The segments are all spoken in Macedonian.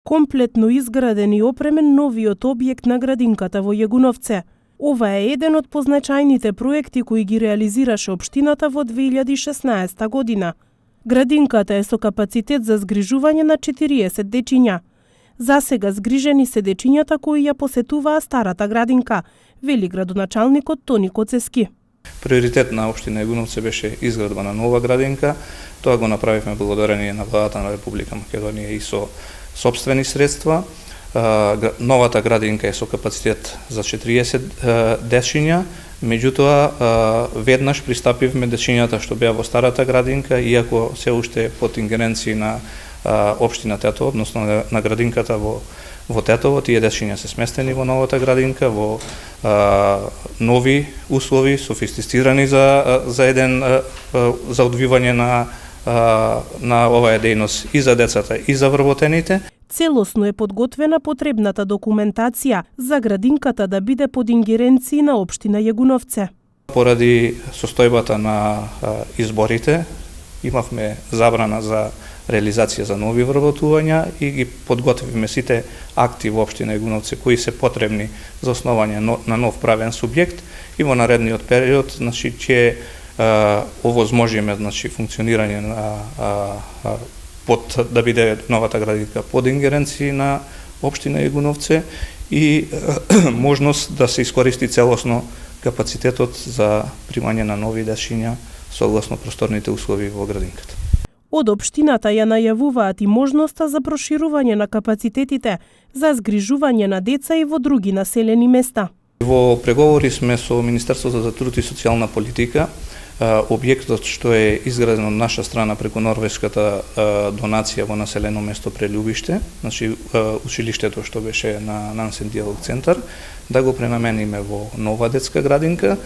Комплетно изграден и опремен новиот објект на градинката во Јагуновце. Ова е еден од позначајните проекти кои ги реализираше општината во 2016 година. Градинката е со капацитет за згрижување на 40 дечиња. Засега згрижени се дечињата кои ја посетуваа старата градинка, вели градоначалникот Тони Коцески. Приоритет на општина Јагуновце беше изградба на нова градинка. Тоа го направивме благодарение на владата на Република Македонија и со сопствени средства. Новата градинка е со капацитет за 40 дечиња, меѓутоа веднаш пристапивме дечињата што беа во старата градинка, иако се уште под ингеренции на општина Тетово, односно на градинката во Тетово, тие дечиња се сместени во новата градинка во нови услови, софистицирани за одвивање на оваа дејност и за децата и за вработените. Целосно е подготвена потребната документација за градинката да биде под ингеренции на општина Јагуновце. Поради состојбата на изборите, имавме забрана за реализација за нови вработувања и ги подготвивме сите акти во општина Јагуновце кои се потребни за основање на нов правен субјект и во наредниот период ќе овозможиме функционирање на да биде новата градинка под ингеренции на општина Јагуновце и можност да се искористи целосно капацитетот за примање на нови дечиња согласно просторните услови во градинката. Од општината ја најавуваат и можноста за проширување на капацитетите за згрижување на деца и во други населени места. Во преговори сме со Министерството за труд и социјална политика. Објектот што е изграден од наша страна преку норвешката донација во населено место Прелюбиште, училиштето што беше на Нансен диалог центар, да го пренамениме во нова детска градинка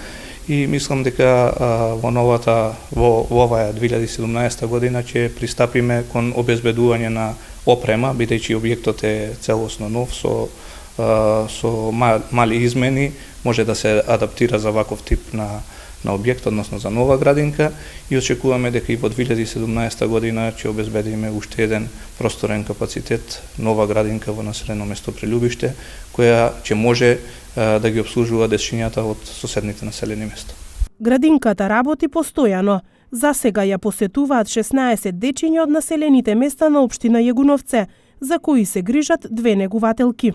и мислам дека во оваа 2017 година ќе пристапиме кон обезбедување на опрема, бидејќи објектот е целосно нов со мали измени, може да се адаптира за ваков тип на објект, односно за нова градинка, и очекуваме дека и во 2017 година ќе обезбедиме уште еден просторен капацитет, нова градинка во населено место Прелюбиште, која ќе може да ги обслужува дечињата од соседните населени места. Градинката работи постојано. Засега ја посетуваат 16 дечиња од населените места на општина Јагуновце, за кои се грижат 2 негувателки.